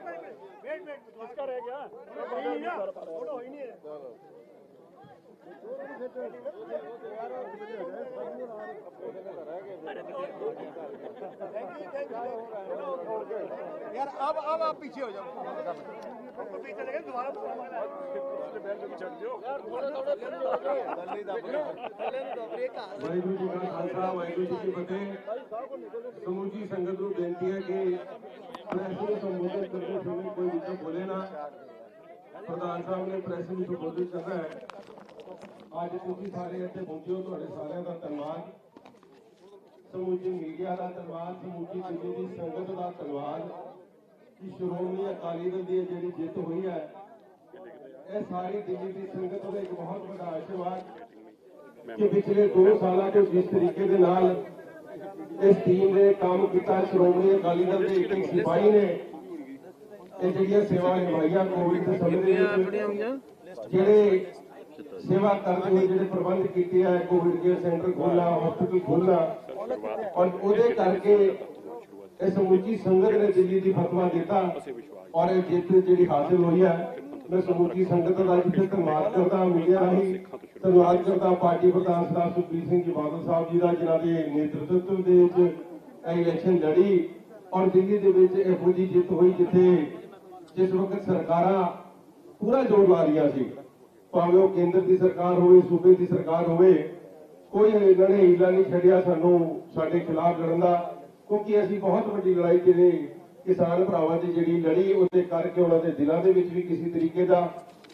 किसका रह गया? फोटो ही नहीं है। यार अब आप पीछे हो जाओ। पीछे लगे दोबारा वाहिगुरू जी का खालसा वाहिगुरू जी की फतेह। समूची संगत को बेनती है कि प्रेस को संबोधित करते समय कोई विषय बोले ना। प्रधान साहब ने प्रेस को संबोधित करना है। आज तुसी सारे इत्थे पहुंचे हो, तुहाडे सारिਆਂ ਦਾ ਧੰਨਵਾਦ। समूची मीडिया का धन्यवाद, समूची दिल्ली की संगत का धन्यवाद कि श्रोमणी अकाली दल की जी जित हुई है, यह सारी दिल्ली की संगत का एक बहुत बड़ा आशीर्वाद कि पिछले 2 साल तो जिस तरीके के नाल इस टीम ने काम किया, श्रोमणी अकाली दल के एक सिपाही ने ये सेवा निभाइया कोविड के समय जेडे सेवा करते हुए जो प्रबंध किए है, कोविड केयर सेंटर खोलना, हॉस्पिटल खोलना और उहदे करके समूची संगत ने दिल्ली की फतवा दिता और जित जी हासिल हुई है। मैं समूची संगत का जिसे धन्यवाद करता, मीडिया राही धन्यवाद करता पार्टी प्रधान सरदार सुखबीर सिंह जी बादल साहब जी का, जिन्हों के नेतृत्व के इलैक्शन लड़ी और दिल्ली के ਇਹੋ ਜਿਹੀ जित हुई जिथे जिस वक्त सरकार पूरा जोर ला रही सी, भावें वो केंद्र की सरकार होवे, सूबे की सरकार होवे, कोई इन्होंने हीला नहीं छड़िया सानू साडे खिलाफ लड़न दा, क्योंकि असीं बहुत वड्डी लड़ाई जिहड़ी किसान भरावां दी जिहड़ी लड़ी उहदे करके उन्हां दे दिलां दे विच भी किसी तरीके दा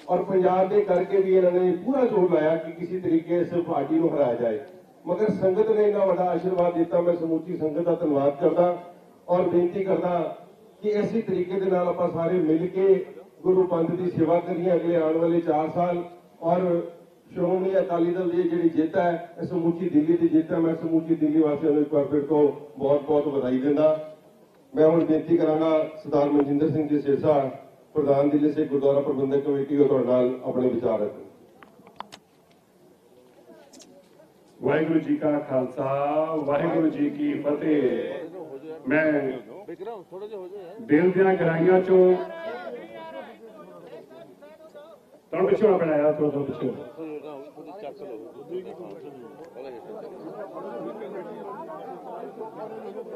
और पंजाब दे करके भी इन्होंने पूरा जोर लाया कि किसी तरीके इस पार्टी को हराया जाए। मगर संगत ने इन्ना बड़ा आशीर्वाद दिता। मैं समूची संगत का धन्यवाद करता और बेनती करता कि इसी तरीके के नाल आपां सारे मिल के गुरु पंथ की सेवा करिए अगले आने वाले 4 साल और श्रोमणी अकाली दल की जी जित है, समूची दिल्ली की जित है। मैं समूची दिल्ली वासियों को एक बार फिर तो बहुत बहुत बधाई देना। मैं हुण बेनती करांगा सरदार मनजिंदर सिंह जी सिरसा, प्रधान दिल्ली से गुरुद्वारा प्रबंधक कमेटी को तुहाडे नाल अपने विचार रखो। वाहिगुरू जी का खालसा वाहिगुरू जी की फतेह। मैं दिल दियां गहराइयां चों तुहानूं पिछों बनाया, थोड़ा पिछों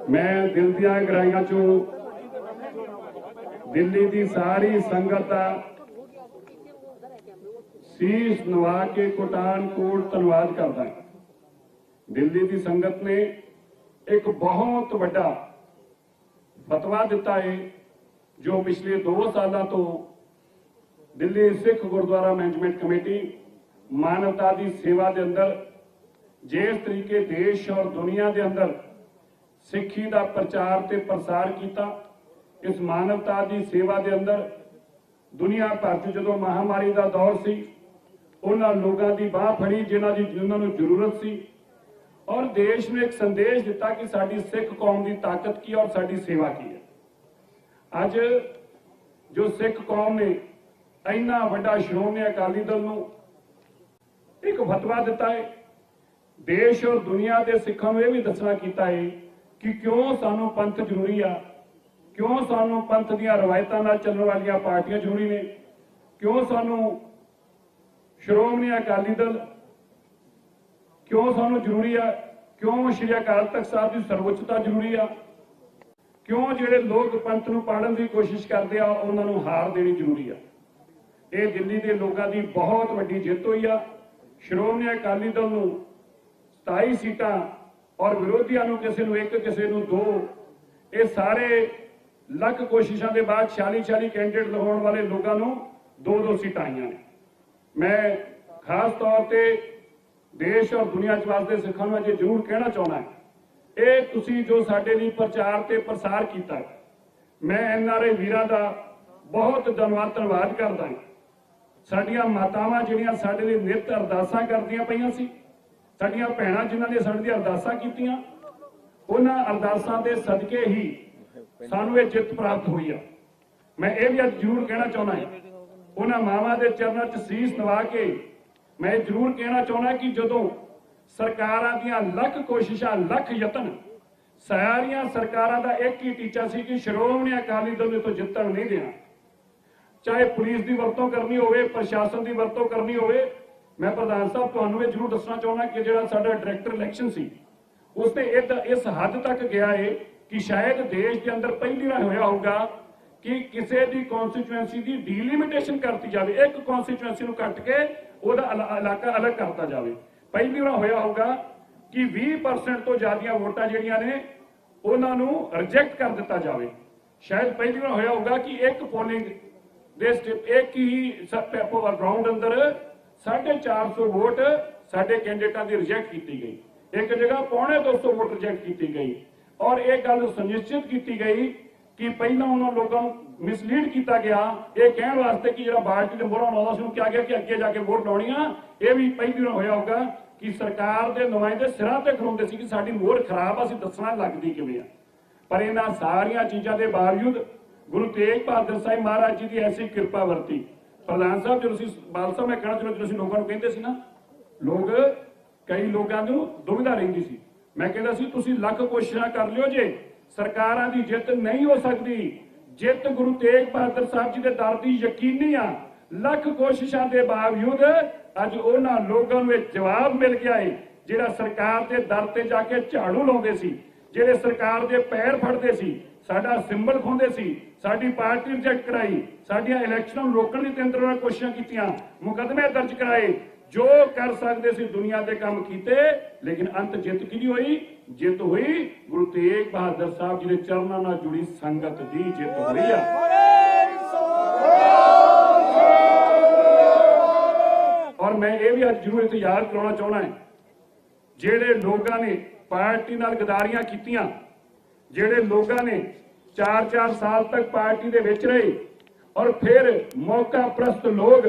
मैं दिल दियां गहराइयां चों दिल्ली की सारी संगत का शीश नवा के कोटान कोट धन्यवाद करदा। दिल्ली की संगत ने एक बहुत बड़ा फतवा दिता है, जो पिछले 2 सालों तो दिल्ली सिख गुरुद्वारा मैनेजमेंट कमेटी मानवता की सेवा के अंदर जिस तरीके देश और दुनिया के अंदर सिखी का प्रचार ते प्रसार किया, इस मानवता की सेवा के अंदर दुनिया भर च जो महामारी का दौर सी उन्हां लोगों की बाह फड़ी जिन्होंने जरूरत सी और देश ने एक संदेश दिता कि साडी सिख कौम की ताकत की और साडी सेवा की है। अज जो सिख कौम ने इन्ना वड्डा श्रोमणी अकाली दल नूं एक फतवा दिता है, देश और दुनिया के सिखां नूं यह भी दसना कीता है कि क्यों सानू पंथ जरूरी आ, क्यों सानू पंथ दीयां रवायतां नाल चलण वालियां पार्टियां जरूरी ने, क्यों सानू श्रोमणी अकाली दल क्यों सानू जरूरी आ, क्यों श्री अकाल तख्त साहब की सर्वोच्चता जरूरी आ, क्यों जिहड़े लोग पंथ नूं पाड़न की कोशिश करते आ उन्हां नूं हार देनी जरूरी आ। ये दिल्ली के लोगों की बहुत वड्डी जित हुई आ। श्रोमणी अकाली दल नूं 27 सीटां और विरोधियों नूं किसी नूं 1 किसी नूं 2, ये सारे लख कोशिशों के बाद 46 कैंडिडेट लगाने वाले लोगों नूं 2-2 सीटां आईयां ने। मैं खास तौर पर देश और दुनिया च वसदे सिखां नूं अजे जरूर कहना चाहना है, ये तुसीं जो साडे लई प्रचार ते प्रसार कीता, मैं NRI वीरां दा बहुत धन्यवाद करदा। साडियां मातावां जिहड़ियां साडे लई नित अरदासां करदियां पईयां सी, साडियां भैणां जिन्हां ने साडे लई अरदासां कीतियां, उन्हां अरदासां दे सदके ही सानूं ये जित प्राप्त हुई है। मैं ये भी अज जरूर कहना चाहना है, उन्हां मावां दे चरणों च सीस नवा के मैं जरूर कहना चाहना कि जदों सरकारां दीयां लख कोशिशां लख यतन ਸਾਰੀਆਂ ਸਰਕਾਰਾਂ ਦਾ ਇੱਕ ਹੀ ਟੀਚਾ ਸੀ ਕਿ ਸ਼੍ਰੋਮਣੀ ਅਕਾਲੀ ਦਲ ਨੂੰ ਤੋਂ ਜਿੱਤਣ ਨਹੀਂ ਦੇਣਾ। ਚਾਹੇ ਪੁਲਿਸ ਦੀ ਵਰਤੋਂ ਕਰਨੀ ਹੋਵੇ, ਪ੍ਰਸ਼ਾਸਨ ਦੀ ਵਰਤੋਂ ਕਰਨੀ ਹੋਵੇ। ਮੈਂ ਪ੍ਰਧਾਨ ਸਾਹਿਬ ਤੁਹਾਨੂੰ ਇਹ ਜ਼ਰੂਰ ਦੱਸਣਾ ਚਾਹੁੰਦਾ ਕਿ ਜਿਹੜਾ ਸਾਡਾ ਡਾਇਰੈਕਟਰ ਇਲੈਕਸ਼ਨ ਸੀ ਉਸਨੇ ਇਸ ਹੱਦ ਤੱਕ ਗਿਆ ਹੈ ਕਿ ਸ਼ਾਇਦ ਦੇਸ਼ ਦੇ ਅੰਦਰ ਪਹਿਲੀ ਵਾਰ ਹੋਇਆ ਹੋਊਗਾ ਕਿ ਕਿਸੇ ਦੀ ਕਨਸਟੀਚੁਐਂਸੀ ਦੀ ਡੀਲਿਮਿਟੇਸ਼ਨ ਕਰਤੀ ਜਾਵੇ, ਇੱਕ ਕਨਸਟੀਚੁਐਂਸੀ ਨੂੰ ਕੱਟ ਕੇ ਉਹਦਾ ਇਲਾਕਾ ਅਲੱਗ ਕਰਤਾ ਜਾਵੇ। ਪਹਿਲੀ ਵਾਰ ਹੋਇਆ ਹੋਊਗਾ ਕਿ 20% ਤੋਂ ਜ਼ਿਆਦੀਆਂ ਵੋਟਾਂ ਜਿਹੜੀਆਂ ਨੇ ਉਹਨਾਂ ਨੂੰ ਰਿਜੈਕਟ ਕਰ ਦਿੱਤਾ ਜਾਵੇ। ਸ਼ਾਇਦ ਪਹਿਲੀ ਵਾਰ ਹੋਇਆ ਹੋਊਗਾ ਕਿ ਇੱਕ ਪੋਲਿੰਗ ਦੇ ਇੱਕ ਹੀ ਰਾਉਂਡ ਅੰਦਰ 450 ਵੋਟ ਸਾਡੇ ਕੈਂਡੀਡੇਟਾਂ ਦੀ ਰਿਜੈਕਟ ਕੀਤੀ ਗਈ, ਇੱਕ ਜਗ੍ਹਾ 250 ਵੋਟ ਰਿਜੈਕਟ ਕੀਤੀ ਗਈ। ਔਰ ਇਹ ਗੱਲ ਸੁਨਿਸ਼ਚਿਤ ਕੀਤੀ ਗਈ ਕਿ ਪਹਿਲਾਂ ਉਹਨਾਂ ਲੋਕਾਂ ਨੂੰ ਮਿਸਲੀਡ ਕੀਤਾ ਗਿਆ ਇਹ ਕਹਿਣ ਵਾਸਤੇ ਕਿ ਜਿਹੜਾ ਪਾਰਟੀ ਦੇ ਮੋਹਰਾਂ ਲਾਉਂਦਾ ਸੀ ਉਹਨੂੰ ਕਿਹਾ ਗਿਆ ਕਿ ਅੱਗੇ ਜਾ ਕੇ ਵੋਟ ਲਾਉਣੀਆਂ। ਇਹ ਵੀ ਪਹਿਲੀ ਵਾਰ ਹੋਇਆ ਹੋਊਗਾ ਕਿ ਸਰਕਾਰ ਦੇ ਨੁਮਾਇੰਦੇ ਸਿਰਾਂ ਤੇ ਖਲੋਂਦੇ ਸੀ ਕਿ ਸਾਡੀ ਮੋਹਰ ਖਰਾਬ ਆ, ਅਸੀਂ ਦੱਸਣਾ ਲੱਗਦੀ ਕਿਵੇਂ ਆ। ਪਰ ਇਹਨਾਂ ਸਾਰੀਆਂ ਚੀਜ਼ਾਂ ਦੇ ਬਾਵਜੂਦ ਗੁਰੂ ਤੇਗ ਬਹਾਦਰ ਸਾਹਿਬ ਮਹਾਰਾਜ ਜੀ ਦੀ ਐਸੀ ਕਿਰਪਾ ਵਰਤੀ। ਪ੍ਰਧਾਨ ਸਾਹਿਬ ਜਦੋਂ ਤੁਸੀਂ ਬਾਲ ਸਾਹਿਬ ਮੈਂ ਕਹਿਣਾ ਚਾਹੁੰਦਾ, ਤੁਸੀਂ ਲੋਕਾਂ ਨੂੰ ਕਹਿੰਦੇ ਸੀ ਨਾ, ਕਈ ਲੋਕਾਂ ਨੂੰ ਦੁਵਿਧਾ ਰਹਿੰਦੀ ਸੀ। ਮੈਂ ਕਹਿੰਦਾ ਸੀ ਤੁਸੀਂ ਲੱਖ ਕੋਸ਼ਿਸ਼ਾਂ ਕਰ ਲਿਓ ਜੇ ਸਰਕਾਰਾਂ ਦੀ ਜਿੱਤ ਨਹੀਂ ਹੋ ਸਕਦੀ। ਜਿੱਤ ਗੁਰੂ ਤੇਗ ਬਹਾਦਰ ਸਾਹਿਬ ਜੀ ਦੇ ਦਰ ਦੀ ਯਕੀਨੀ ਆ। ਲੱਖ ਕੋਸ਼ਿਸ਼ਾਂ ਦੇ ਬਾਵਜੂਦ ਅੱਜ ਉਹਨਾਂ ਲੋਕਾਂ ਨੂੰ ਇਹ ਜਵਾਬ ਮਿਲ ਗਿਆ ਹੈ ਜਿਹੜਾ ਸਰਕਾਰ ਦੇ ਦਰ ਤੇ ਜਾ ਕੇ ਝਾੜੂ ਲਾਉਂਦੇ ਸੀ, ਜਿਹੜੇ ਸਰਕਾਰ ਦੇ ਪੈਰ ਫੜਦੇ ਸੀ, ਸਾਡਾ ਸਿੰਬਲ ਖੋਂਦੇ ਸੀ, ਸਾਡੀ ਪਾਰਟੀ ਰਿਜੈਕਟ ਕਰਾਈ, ਸਾਡੀਆਂ ਇਲੈਕਸ਼ਨਾਂ ਨੂੰ ਰੋਕਣ ਦੀ 3 ਤਰ੍ਹਾਂ ਕੋਸ਼ਿਸ਼ਾਂ ਕੀਤੀਆਂ, ਮੁਕੱਦਮੇ ਦਰਜ ਕਰਾਏ, ਜੋ ਕਰ ਸਕਦੇ ਸੀ ਦੁਨੀਆ ਦੇ ਕੰਮ ਕੀਤੇ। ਲੇਕਿਨ ਅੰਤ ਜਿੱਤ ਕਿਹਦੀ ਹੋਈ? ਜਿੱਤ ਹੋਈ ਗੁਰੂ ਤੇਗ ਬਹਾਦਰ ਸਾਹਿਬ ਜੀ ਦੇ ਚਰਨਾਂ ਨਾਲ ਜੁੜੀ ਸੰਗਤ ਦੀ ਜਿੱਤ ਹੋਈ ਆ। ਔਰ ਮੈਂ ਇਹ ਵੀ ਅੱਜ ਜ਼ਰੂਰ ਇੱਥੇ ਯਾਦ ਕਰਾਉਣਾ ਚਾਹੁੰਦਾ ਹਾਂ, ਜਿਹੜੇ ਲੋਕਾਂ ਨੇ ਪਾਰਟੀ ਨਾਲ ਗਦਾਰੀਆਂ ਕੀਤੀਆਂ, ਜਿਹੜੇ ਲੋਕਾਂ ਨੇ 4-4 ਸਾਲ ਤੱਕ ਪਾਰਟੀ ਦੇ ਵਿੱਚ ਰਹੇ ਔਰ ਫਿਰ ਮੌਕਾ ਪ੍ਰਸਤ ਲੋਕ,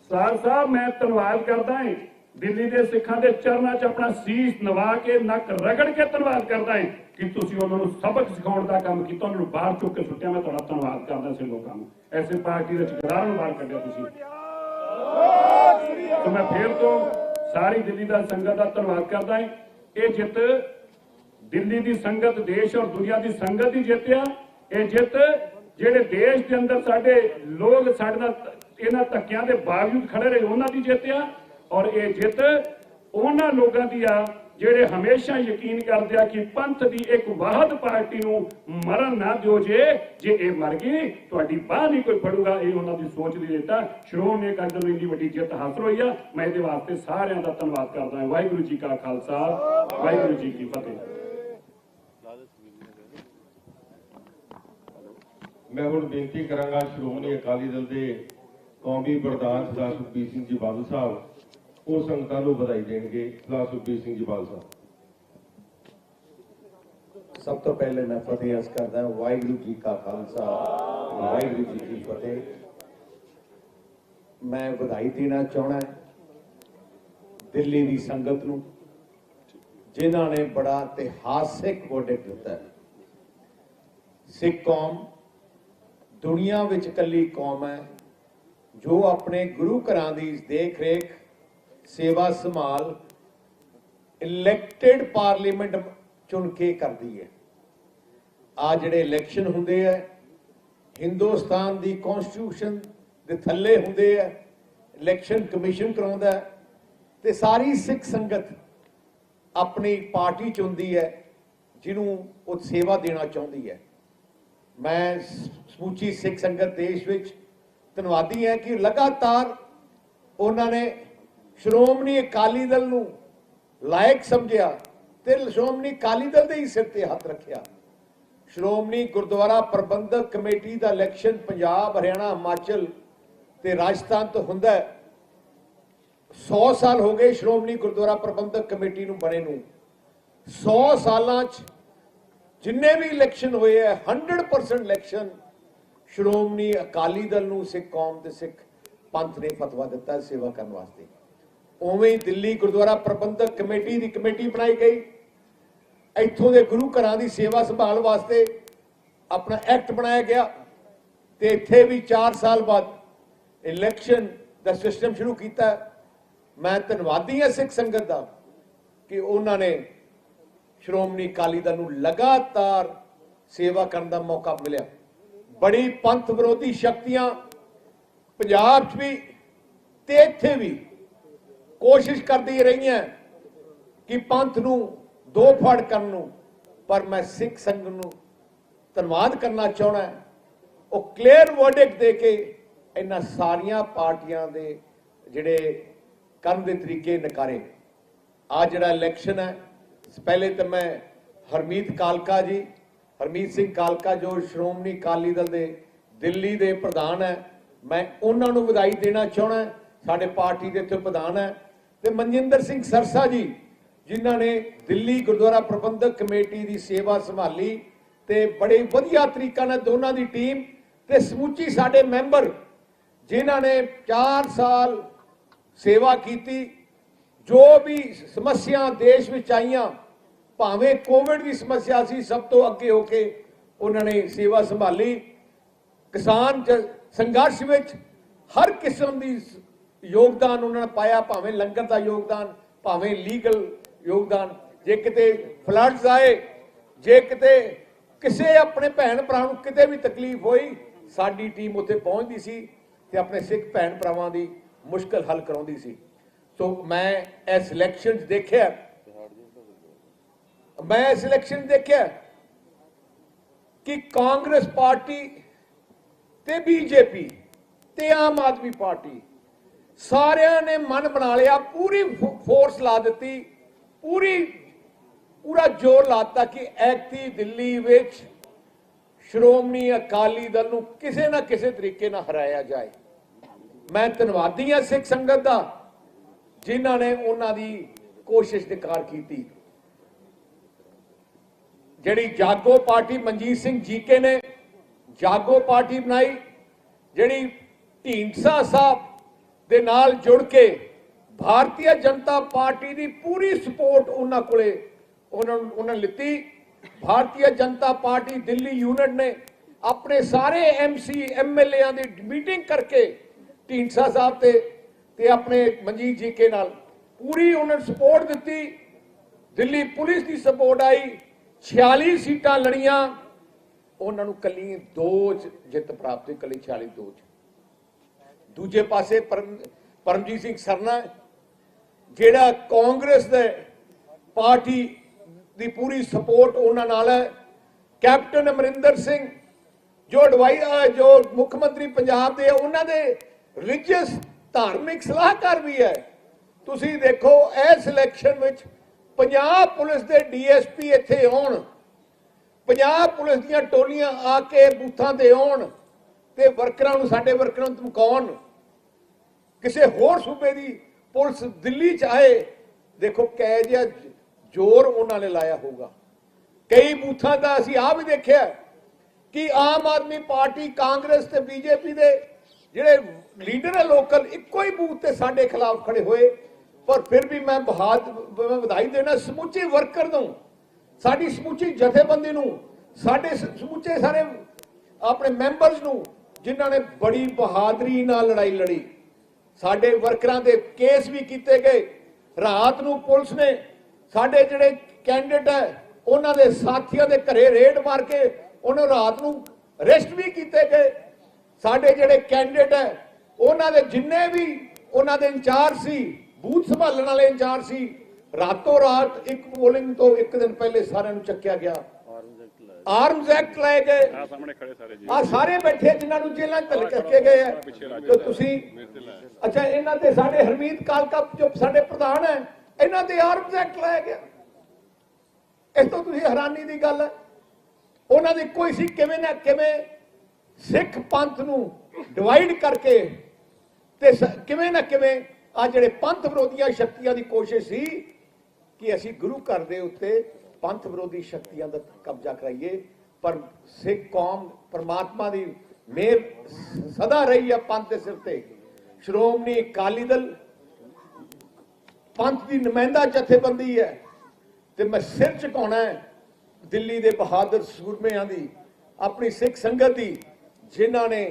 ਸਾਹਿਬ ਮੈਂ ਧੰਨਵਾਦ ਕਰਦਾ ਹਾਂ ਦਿੱਲੀ ਦੇ ਸਿੱਖਾਂ ਦੇ ਚਰਨਾਂ 'ਚ ਆਪਣਾ ਸੀਸ ਨਵਾ ਕੇ ਨੱਕ ਰਗੜ ਕੇ ਧੰਨਵਾਦ ਕਰਦਾ ਹਾਂ ਕਿ ਤੁਸੀਂ ਉਹਨਾਂ ਨੂੰ ਸਬਕ ਸਿਖਾਉਣ ਦਾ ਕੰਮ ਕੀਤਾ, ਉਹਨਾਂ ਨੂੰ ਬਾਹਰ ਚੁੱਕ ਕੇ ਸੁੱਟਿਆ। ਮੈਂ ਤੁਹਾਡਾ ਧੰਨਵਾਦ ਕਰਦਾ ਸੀ ਲੋਕਾਂ ਨੂੰ, ਐਸੇ ਪਾਰਟੀ ਦੇ ਠੇਕੇਦਾਰਾਂ ਨੂੰ ਬਾਹਰ ਕੱਢਿਆ ਤੁਸੀਂ। ਤੇ ਮੈਂ ਫਿਰ ਤੋਂ ਸਾਰੀ ਦਿੱਲੀ ਦਾ ਸੰਗਤ ਦਾ ਧੰਨਵਾਦ ਕਰਦਾ ਹਾਂ। ਇਹ ਜਿੱਤ ਦਿੱਲੀ ਦੀ ਸੰਗਤ, ਦੇਸ਼ ਔਰ ਦੁਨੀਆ ਦੀ ਸੰਗਤ ਦੀ ਜਿੱਤ ਆ। ਇਹ ਜਿੱਤ ਜਿਹੜੇ ਦੇਸ਼ ਦੇ ਅੰਦਰ ਸਾਡੇ ਲੋਕ ਸਾਡੇ ਨਾਲ ਇਹਨਾਂ ਧੱਕਿਆਂ ਦੇ ਬਾਵਜੂਦ ਖੜੇ ਰਹੇ ਉਹਨਾਂ ਦੀ ਜਿੱਤ ਆ। ਔਰ ਇਹ ਜਿੱਤ ਉਹਨਾਂ ਲੋਕਾਂ ਦੀ ਆ ਜਿਹੜੇ ਹਮੇਸ਼ਾ ਯਕੀਨ ਕਰਦੇ ਆ ਕਿ ਪੰਥ ਦੀ ਇੱਕ ਵਾਹਦ ਪਾਰਟੀ ਨੂੰ ਮਰਨ ਨਾ ਦਿਓ। ਜੇ ਇਹ ਮਰ ਗਈ ਤੁਹਾਡੀ ਬਾਹ ਨਹੀਂ ਕੋਈ ਫੜੂਗਾ। ਇਹ ਉਹਨਾਂ ਦੀ ਸੋਚ ਦੀ ਜਿੱਤ ਆ। ਸ਼੍ਰੋਮਣੀ ਅਕਾਲੀ ਦਲ ਨੂੰ ਇੰਨੀ ਵੱਡੀ ਜਿੱਤ ਹਾਸਲ ਹੋਈ ਆ। ਮੈਂ ਇਹਦੇ ਵਾਸਤੇ ਸਾਰਿਆਂ ਦਾ ਧੰਨਵਾਦ ਕਰਦਾ ਹਾਂ। ਵਾਹਿਗੁਰੂ ਜੀ ਕਾ ਖਾਲਸਾ, ਵਾਹਿਗੁਰੂ ਜੀ ਕੀ ਫਤਿਹ। मैं हुण बेनती करांगा श्रोमणी अकाली दल के कौमी प्रधान सरदार सुखबीर सिंह जी बादल साहब, वो संगतां नूं बधाई देणगे। सरदार सुखबीर सिंह जी बादल साहब। सब तो पहले मैं फतेह अर्ज करदा हां, वाहिगुरू जी का खालसा, वाहिगुरू जी की फतेह। मैं बधाई देना चाहना दिल्ली की संगत नूं जिन्हां ने बड़ा इतिहासिक वर्डिक्ट दिता है। सिख कौम दुनिया विच कली कौम है जो अपने गुरु घरां दी देख रेख, सेवा संभाल इलैक्टेड पार्लीमेंट चुन के करती है। आ जिहड़े इलैक्शन हुंदे है हिंदुस्तान दी कॉन्स्टिट्यूशन दे थल्ले हुंदे है, इलैक्शन कमीशन कराउंदा है ते सारी सिख संगत अपनी पार्टी चुनदी है जिन्हों वो सेवा देना चाहती है। मैं समूची सिख संगत देश विच धन्नवादी है कि लगातार उन्होंने श्रोमणी अकाली दल नूं लायक समझिया ते श्रोमणी अकाली दल दे ही सिर ते हथ रखिया। श्रोमणी गुरुद्वारा प्रबंधक कमेटी का इलैक्शन पंजाब, हरियाणा, हिमाचल ते राजस्थान तो हुंदा है। 100 साल हो गए श्रोमणी गुरुद्वारा प्रबंधक कमेटी नूं बने नूं। 100 सालां च जिन्ने भी इलैक्शन होए है 100% इलैक्शन श्रोमणी अकाली दल नूं सिख कौम ते सिख पंथ ने फतवा दिता है सेवा करने वास्ते। उवें ही दिल्ली गुरुद्वारा प्रबंधक कमेटी की कमेटी बनाई गई, इत्थों के गुरु घरां दी सेवा संभाल वास्ते अपना एक्ट बनाया गया ते इत्थे भी 4 साल बाद इलैक्शन का सिस्टम शुरू किया। मैं धन्नवादी हां सिख संगत दा कि उन्होंने ਸ਼੍ਰੋਮਣੀ ਅਕਾਲੀ ਦਲ ਨੂੰ ਲਗਾਤਾਰ ਸੇਵਾ ਕਰਨ ਦਾ ਮੌਕਾ ਮਿਲਿਆ। ਬੜੀ ਪੰਥ ਵਿਰੋਧੀ ਸ਼ਕਤੀਆਂ ਪੰਜਾਬ 'ਚ ਵੀ ਤੇ ਇੱਥੇ ਵੀ ਕੋਸ਼ਿਸ਼ ਕਰਦੀ ਰਹੀਆਂ ਕਿ ਪੰਥ ਨੂੰ ਦੋ ਫੜ ਕਰਨ ਨੂੰ, ਪਰ ਮੈਂ ਸਿੱਖ ਸੰਗਤ ਨੂੰ ਧੰਨਵਾਦ ਕਰਨਾ ਚਾਹੁੰਦਾ, ਉਹ ਕਲੀਅਰ ਵਰਡਿਕਟ ਦੇ ਕੇ ਇਹਨਾਂ ਸਾਰੀਆਂ ਪਾਰਟੀਆਂ ਦੇ ਜਿਹੜੇ ਕਰਨ ਦੇ ਤਰੀਕੇ ਨਕਾਰੇ। ਆ ਜਿਹੜਾ ਇਲੈਕਸ਼ਨ ਹੈ, ਪਹਿਲੇ ਤਾਂ ਮੈਂ ਹਰਮੀਤ ਸਿੰਘ ਕਾਲਕਾ ਜੋ ਸ਼੍ਰੋਮਣੀ ਅਕਾਲੀ ਦਲ ਦੇ ਦਿੱਲੀ ਦੇ ਪ੍ਰਧਾਨ ਹੈ, ਮੈਂ ਉਹਨਾਂ ਨੂੰ ਵਧਾਈ ਦੇਣਾ ਚਾਹੁੰਦਾ। ਸਾਡੇ ਪਾਰਟੀ ਦੇ ਇੱਥੇ ਪ੍ਰਧਾਨ ਹੈ, ਤੇ ਮਨਜਿੰਦਰ ਸਿੰਘ ਸਰਸਾ ਜੀ ਜਿਨ੍ਹਾਂ ਨੇ ਦਿੱਲੀ ਗੁਰਦੁਆਰਾ ਪ੍ਰਬੰਧਕ ਕਮੇਟੀ ਦੀ ਸੇਵਾ ਸੰਭਾਲੀ ਤੇ ਬੜੇ ਵਧੀਆ ਤਰੀਕਾ ਨਾਲ ਦੋਨਾਂ ਦੀ ਟੀਮ ਤੇ ਸਮੁੱਚੀ ਸਾਡੇ ਮੈਂਬਰ ਜਿਨ੍ਹਾਂ ਨੇ 4 ਸਾਲ ਸੇਵਾ ਕੀਤੀ। ਜੋ ਵੀ ਸਮੱਸਿਆ ਦੇਸ਼ ਵਿੱਚ ਆਈਆਂ, ਭਾਵੇਂ ਕੋਵਿਡ ਦੀ ਸਮੱਸਿਆ ਸੀ, ਸਭ ਤੋਂ ਅੱਗੇ ਹੋ ਕੇ ਉਹਨਾਂ ਨੇ ਸੇਵਾ ਸੰਭਾਲੀ। ਕਿਸਾਨ ਸੰਘਰਸ਼ ਵਿੱਚ ਹਰ ਕਿਸਮ ਦੀ ਯੋਗਦਾਨ ਉਹਨਾਂ ਨੇ ਪਾਇਆ, ਭਾਵੇਂ ਲੰਗਰ ਦਾ ਯੋਗਦਾਨ, ਭਾਵੇਂ ਲੀਗਲ ਯੋਗਦਾਨ। ਜੇ ਕਿਤੇ ਫਲੱਡਸ ਆਏ, ਜੇ ਕਿਤੇ ਕਿਸੇ ਆਪਣੇ ਭੈਣ ਭਰਾ ਨੂੰ ਕਿਤੇ ਵੀ ਤਕਲੀਫ ਹੋਈ, ਸਾਡੀ ਟੀਮ ਉੱਥੇ ਪਹੁੰਚਦੀ ਸੀ ਤੇ ਆਪਣੇ ਸਿੱਖ ਭੈਣ ਭਰਾਵਾਂ ਦੀ ਮੁਸ਼ਕਲ ਹੱਲ ਕਰਾਉਂਦੀ ਸੀ। ਸੋ ਮੈਂ ਇਸ ਇਲੈਕਸ਼ਨ 'ਚ ਦੇਖਿਆ ਕਿ ਕਾਂਗਰਸ ਪਾਰਟੀ ਤੇ ਬੀਜੇਪੀ ਤੇ ਆਮ ਆਦਮੀ ਪਾਰਟੀ ਸਾਰਿਆਂ ਨੇ ਮਨ ਬਣਾ ਲਿਆ, ਪੂਰੀ ਫੋਰਸ ਲਾ ਦਿੱਤੀ, ਪੂਰਾ ਜ਼ੋਰ ਲਾਤਾ ਕਿ ਐਤਕੀ ਦਿੱਲੀ ਵਿੱਚ ਸ਼੍ਰੋਮਣੀ ਅਕਾਲੀ ਦਲ ਨੂੰ ਕਿਸੇ ਨਾ ਕਿਸੇ ਤਰੀਕੇ ਨਾਲ ਹਰਾਇਆ ਜਾਏ। ਮੈਂ ਧੰਨਵਾਦੀ ਹਾਂ ਸਿੱਖ ਸੰਗਤ ਦਾ ਜਿਨ੍ਹਾਂ ਨੇ ਉਹਨਾਂ ਦੀ ਕੋਸ਼ਿਸ਼ ਨਿਕਾਰ ਕੀਤੀ। ਜਿਹੜੀ ਜਾਗੋ ਪਾਰਟੀ ਮਨਜੀਤ ਸਿੰਘ ਜੀਕੇ ਨੇ ਜਾਗੋ ਪਾਰਟੀ ਬਣਾਈ, ਜਿਹੜੀ ਢੀਂਡਸਾ ਸਾਹਿਬ ਦੇ ਨਾਲ ਜੁੜ ਕੇ ਭਾਰਤੀ ਜਨਤਾ ਪਾਰਟੀ ਦੀ ਪੂਰੀ ਸਪੋਰਟ ਉਹਨਾਂ ਕੋਲੇ ਉਹਨਾਂ ਲਿੱਤੀ। ਭਾਰਤੀ ਜਨਤਾ ਪਾਰਟੀ ਦਿੱਲੀ ਯੂਨਿਟ ਨੇ ਆਪਣੇ ਸਾਰੇ ਐਮਸੀ ਐਮਐਲਏਆਂ ਦੀ ਮੀਟਿੰਗ ਕਰਕੇ ਢੀਂਡਸਾ ਸਾਹਿਬ ਤੇ ਆਪਣੇ ਮਨਜੀਤ ਜੀਕੇ ਨਾਲ ਪੂਰੀ ਉਹਨਾਂ ਨੂੰ ਸਪੋਰਟ ਦਿੱਤੀ। ਦਿੱਲੀ ਪੁਲਿਸ ਦੀ ਸਪੋਰਟ ਆਈ, 46 ਸੀਟਾਂ ਲੜੀਆਂ, ਉਹਨਾਂ ਨੂੰ ਕੱਲੀ 2 ਜਿੱਤ ਪ੍ਰਾਪਤ ਹੋਈ, ਕੱਲੀ 46-2। ਦੂਜੇ ਪਾਸੇ ਪਰਮਜੀਤ ਸਿੰਘ ਸਰਨਾ ਜਿਹੜਾ ਕਾਂਗਰਸ ਦੇ ਪਾਰਟੀ ਦੀ ਪੂਰੀ ਸਪੋਰਟ ਉਹਨਾਂ ਨਾਲ ਹੈ। ਕੈਪਟਨ ਅਮਰਿੰਦਰ ਸਿੰਘ ਜੋ ਮੁੱਖ ਮੰਤਰੀ ਪੰਜਾਬ ਦੇ, ਉਹਨਾਂ ਦੇ ਰਿਲੀਜੀਅਸ ਧਾਰਮਿਕ ਸਲਾਹਕਾਰ ਵੀ ਹੈ। ਤੁਸੀਂ ਦੇਖੋ ਇਸ ਇਲੈਕਸ਼ਨ ਵਿੱਚ ਪੰਜਾਬ ਪੁਲਿਸ ਦੇ ਡੀਐਸਪੀ ਇੱਥੇ ਆਉਣ, ਪੰਜਾਬ ਪੁਲਿਸ ਦੀਆਂ ਟੋਲੀਆਂ ਆ ਕੇ ਬੂਥਾਂ ਤੇ ਆਉਣ ਤੇ ਵਰਕਰਾਂ ਨੂੰ, ਸਾਡੇ ਵਰਕਰਾਂ ਨੂੰ ਧਮਕਾਉਣ। ਕਿਸੇ ਹੋਰ ਸੂਬੇ ਦੀ ਪੁਲਿਸ ਦਿੱਲੀ 'ਚ ਆਏ, ਦੇਖੋ ਕਿਹੋ ਜਿਹਾ ਜ਼ੋਰ ਉਹਨਾਂ ਨੇ ਲਾਇਆ ਹੋਊਗਾ। ਕਈ ਬੂਥਾਂ ਦਾ ਅਸੀਂ ਆਹ ਵੀ ਦੇਖਿਆ ਕਿ ਆਮ ਆਦਮੀ ਪਾਰਟੀ, ਕਾਂਗਰਸ ਤੇ ਬੀਜੇਪੀ ਦੇ ਜਿਹੜੇ ਲੀਡਰ ਹੈ ਲੋਕਲ, ਇੱਕੋ ਹੀ ਬੂਥ ਤੇ ਸਾਡੇ ਖਿਲਾਫ ਖੜੇ ਹੋਏ। ਪਰ ਫਿਰ ਵੀ ਮੈਂ ਵਧਾਈ ਦੇਣਾ ਸਮੁੱਚੇ ਵਰਕਰ ਨੂੰ, ਸਾਡੀ ਸਮੁੱਚੀ ਜਥੇਬੰਦੀ ਨੂੰ, ਸਾਡੇ ਸਮੁੱਚੇ ਸਾਰੇ ਆਪਣੇ ਮੈਂਬਰਸ ਨੂੰ, ਜਿਨ੍ਹਾਂ ਨੇ ਬੜੀ ਬਹਾਦਰੀ ਨਾਲ ਲੜਾਈ ਲੜੀ। ਸਾਡੇ ਵਰਕਰਾਂ ਦੇ ਕੇਸ ਵੀ ਕੀਤੇ ਗਏ। ਰਾਤ ਨੂੰ ਪੁਲਿਸ ਨੇ ਸਾਡੇ ਜਿਹੜੇ ਕੈਂਡੀਡੇਟ ਹੈ ਉਹਨਾਂ ਦੇ ਸਾਥੀਆਂ ਦੇ ਘਰੇ ਰੇਡ ਮਾਰ ਕੇ ਉਹਨਾਂ ਰਾਤ ਨੂੰ ਅਰੈਸਟ ਵੀ ਕੀਤੇ ਗਏ। ਸਾਡੇ ਜਿਹੜੇ ਕੈਂਡੀਡੇਟ ਹੈ ਉਹਨਾਂ ਦੇ ਜਿੰਨੇ ਵੀ ਉਹਨਾਂ ਦੇ ਇੰਚਾਰਜ ਸੀ, ਬੂਥ ਸੰਭਾਲਣ ਵਾਲੇ ਇੰਚਾਰਜ ਸੀ, ਰਾਤੋਂ ਰਾਤ ਇੱਕ ਪੋਲਿੰਗ ਤੋਂ ਇੱਕ ਦਿਨ ਪਹਿਲੇ ਸਾਰਿਆਂ ਨੂੰ ਚੱਕਿਆ ਗਿਆ। ਆਰਮਜ਼ ਐਕਟ ਲਾਏ ਗਏ। ਆ ਸਾਰੇ ਬੈਠੇ ਜਿਨ੍ਹਾਂ ਨੂੰ ਜੇਲ੍ਹਾਂ 'ਚ ਧੱਕੇ ਗਏ ਹੈ। ਤੇ ਤੁਸੀਂ ਅੱਛਾ, ਇਹਨਾਂ ਤੇ ਸਾਡੇ ਹਰਮੀਤ ਕਾਲਕਾ ਜੋ ਸਾਡੇ ਪ੍ਰਧਾਨ ਹੈ, ਇਹਨਾਂ ਤੇ ਆਰਮਜ਼ ਐਕਟ ਲਾਇਆ ਗਿਆ। ਇਸ ਤੋਂ ਤੁਸੀਂ ਹੈਰਾਨੀ ਦੀ ਗੱਲ ਹੈ। ਉਹਨਾਂ ਦੀ ਕੋਈ ਸੀ ਕਿਵੇਂ ਨਾ ਕਿਵੇਂ ਸਿੱਖ ਪੰਥ ਨੂੰ ਡਿਵਾਈਡ ਕਰਕੇ ਤੇ ਕਿਵੇਂ ਨਾ ਕਿਵੇਂ ਆ ਜਿਹੜੇ ਪੰਥ ਵਿਰੋਧੀਆਂ ਸ਼ਕਤੀਆਂ ਦੀ ਕੋਸ਼ਿਸ਼ ਸੀ ਕਿ ਅਸੀਂ ਗੁਰੂ ਘਰ ਦੇ ਉੱਤੇ ਪੰਥ ਵਿਰੋਧੀ ਸ਼ਕਤੀਆਂ ਦਾ ਕਬਜ਼ਾ ਕਰਾਈਏ। ਪਰ ਸਿੱਖ ਕੌਮ ਪਰਮਾਤਮਾ ਦੀ ਮਿਹਰ ਸਦਾ ਰਹੀ ਹੈ ਪੰਥ ਦੇ ਸਿਰ ਤੇ। ਸ਼੍ਰੋਮਣੀ ਅਕਾਲੀ ਦਲ ਪੰਥ ਦੀ ਨੁਮਾਇੰਦਾ ਜਥੇਬੰਦੀ ਹੈ ਤੇ ਮੈਂ ਸਿਰ ਝੁਕਾਉਣਾ ਹੈ ਦਿੱਲੀ ਦੇ ਬਹਾਦਰ ਸੂਰਮਿਆਂ ਦੀ, ਆਪਣੀ ਸਿੱਖ ਸੰਗਤ ਦੀ, ਜਿਨ੍ਹਾਂ ਨੇ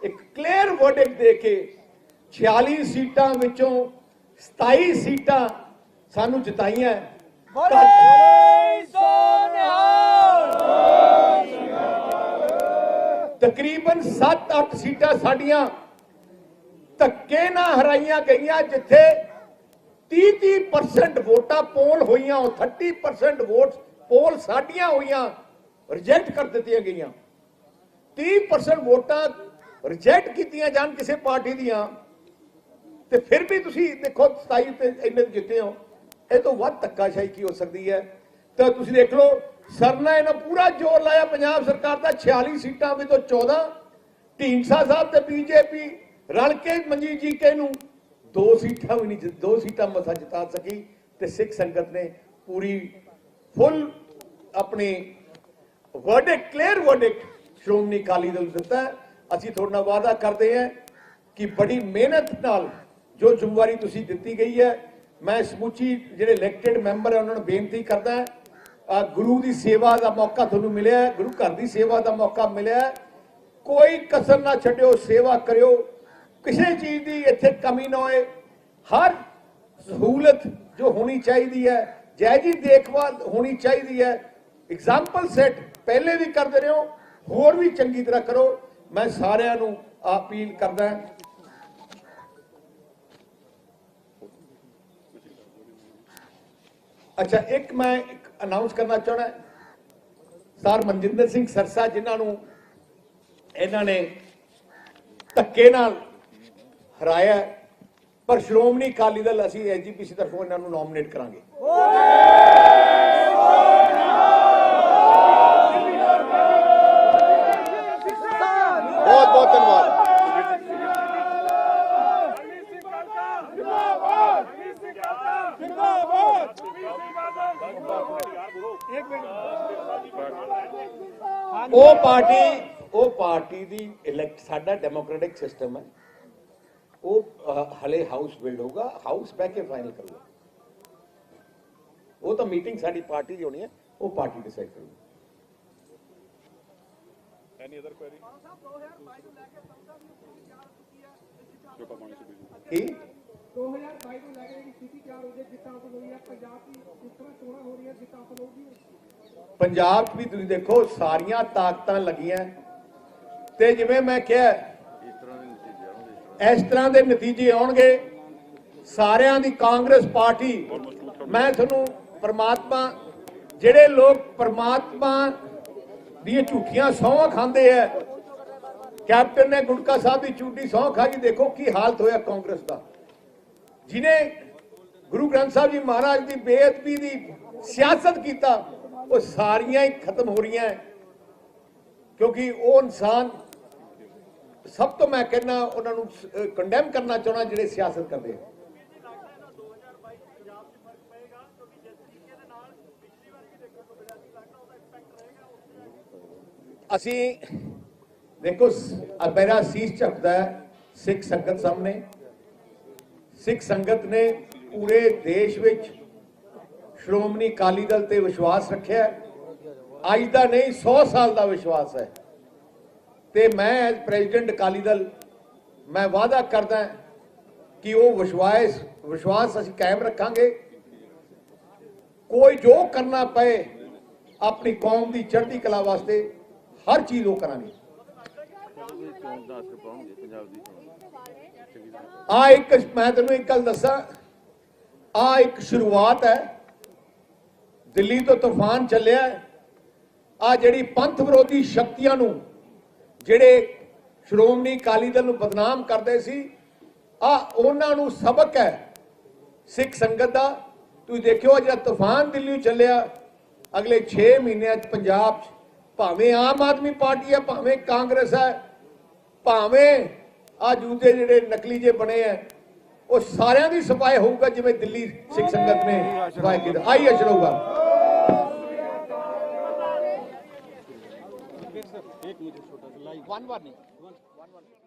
ਇੱਕ ਕਲੀਅਰ ਵਰਡਿਕਟ ਦੇ ਕੇ 46 ਸੀਟਾਂ ਵਿੱਚੋਂ 27 ਸੀਟਾਂ ਸਾਨੂੰ ਜਿਤਾਈਆਂ। तकरीबन 7-8 सीटां साडियां धक्के ना हराइयां गईयां, जिथे 30% वोटां पोल होईयां, 30% वोट पोल साडियां होईयां रिजेक्ट कर दित्तियां गईयां। 30% वोटां रिजेक्ट कीतियां जान किसी पार्टी दियां, ते फिर भी तुसी देखो 27 ते इन्ने जिते हो, ये तो वध धक्काशाही की हो सकती है। तो तुसी देख लो सरना इन्हें पूरा जोर लाया पंजाब सरकार का, 46 सीटां भी तो 14 ढींडसा साहब ते बीजेपी रल के मनजीत जी के नूं 2 सीटां भी नहीं, 2 सीटां मसा जिता सकी। ते सिख संगत ने पूरी फुल अपनी वर्डिक्ट, क्लियर वर्डिक्ट श्रोमणी अकाली दल दिता है। ਅਸੀਂ ਤੁਹਾਡੇ ਨਾਲ ਵਾਅਦਾ ਕਰਦੇ ਹਾਂ कि बड़ी मेहनत नाल जो ਜ਼ਿੰਮੇਵਾਰੀ ਤੁਸੀਂ ਦਿੱਤੀ ਗਈ है, मैं ਸਮੁੱਚੀ ਜਿਹੜੇ ਇਲੈਕਟਿਡ ਮੈਂਬਰ ਹੈ ਉਹਨਾਂ ਨੂੰ ਬੇਨਤੀ ਕਰਦਾ ਹਾਂ, ਗੁਰੂ ਦੀ ਸੇਵਾ ਦਾ ਮੌਕਾ ਤੁਹਾਨੂੰ ਮਿਲਿਆ ਹੈ, ਗੁਰੂ ਘਰ ਦੀ ਸੇਵਾ ਦਾ ਮੌਕਾ ਮਿਲਿਆ ਹੈ, ਕੋਈ ਕਸਰ ਨਾ ਛੱਡਿਓ, ਸੇਵਾ ਕਰਿਓ, ਕਿਸੇ ਚੀਜ਼ ਦੀ ਇੱਥੇ ਕਮੀ ਨਾ ਹੋਏ। ਹਰ ਸਹੂਲਤ ਜੋ ਹੋਣੀ ਚਾਹੀਦੀ ਹੈ, ਜਾਇਜ਼ ਦੇਖਭਾਲ ਹੋਣੀ ਚਾਹੀਦੀ ਹੈ। एग्जाम्पल सैट पहले भी करते रहो, होर भी चंगी तरह करो। मैं सारिਆਂ ਨੂੰ अपील करदा। अच्छा, एक मैं अनाउंस करना चाहना, सर मनजिंदर सिंह सरसा जिन्होंने इन्होंने धक्के नाल हराया, पर श्रोमणी अकाली दल असीं एसजीपीसी तरफों इन्होंने नॉमिनेट करांगे। बहुत बहुत धन्यवाद। वो पार्टी दी इलेक्ट साडा डेमोक्रेटिक सिस्टम है, वो हले हाउस बिल्ड होगा, हाउस बह के फाइनल करूगा। वो तो मीटिंग साडी पार्टी की होनी है, वो पार्टी डिसाइड करूगी। Any other query? की 2022 ਨੂੰ ਲੈ ਕੇ ਜਿਹੜੀ ਸਥਿਤੀ ਤਿਆਰ ਹੋ ਗਈ, ਜਿੱਤਾਂ ਤੋਂ ਹੋਈ ਹੈ ਪੰਜਾਬ ਦੀ, ਇਸ ਤਰ੍ਹਾਂ ਚੋਣਾਂ ਹੋ ਰਹੀਆਂ, ਜਿੱਤਾਂ ਤੋਂ ਹੋਊਗੀ ਪੰਜਾਬ 'ਚ ਵੀ ਤੁਸੀਂ ਦੇਖੋ ਸਾਰੀਆਂ ਤਾਕਤਾਂ ਲੱਗੀਆਂ, ਤੇ ਜਿਵੇਂ ਮੈਂ ਕਿਹਾ ਇਸ ਤਰ੍ਹਾਂ ਦੇ ਨਤੀਜੇ ਆਉਣਗੇ ਸਾਰਿਆਂ ਦੀ। ਕਾਂਗਰਸ ਪਾਰਟੀ, ਮੈਂ ਤੁਹਾਨੂੰ परमात्मा, ਜਿਹੜੇ ਲੋਕ परमात्मा ਦੀਆਂ ਝੂਠੀਆਂ ਸਹੁੰ ਖਾਂਦੇ ਆ, कैप्टन ने गुटका साहब की झूठी सौं खाई, देखो की हालत होया कांग्रेस का, जिन्हें गुरु ग्रंथ साहब जी महाराज की बेअदबी की सियासत किया, वो सारियां ही खत्म हो रही हैं। क्योंकि वो इंसान सब तो मैं कहना उन्होंने कंडेम करना चाहना जिहड़े सियासत करते हैं। असी देखो मेरा शीश झुकता है सिख संगत सामने। सिख संगत ने पूरे देश विच श्रोमणी अकाली दल ते विश्वास रखा, अज का नहीं 100 साल का विश्वास है। ते मैं एज प्रेजिडेंट अकाली दल मैं वादा करदा कि वो विश्वास असीं कायम रखांगे। कोई जो करना पे अपनी कौम की चढ़ती कला वास्ते हर चीज वो करांगे। एक मैं तेन एक गल दसा, एक शुरुआत है, दिल्ली तो तूफान चलिया। जिहड़ी पंथ विरोधी शक्तियां नूं जिहड़े श्रोमणी अकाली दल नूं बदनाम करते सी, उन्हां नूं सबक है सिख संगत दा। तुसीं देखियो जिहड़ा तूफान दिल्ली चलिया, अगले 6 महीनों पंजाब भावें आम आदमी पार्टी है, भावें कांग्रेस है, भावें दूजे जिहड़े नकली जे बने हैं, वो सारियां दी सफाई होगा जिवें दिल्ली सिख संगत ने सफाई की। आई अशर होगा। एक मुझे छोटा सा लाइव 1-1 नहीं 1-1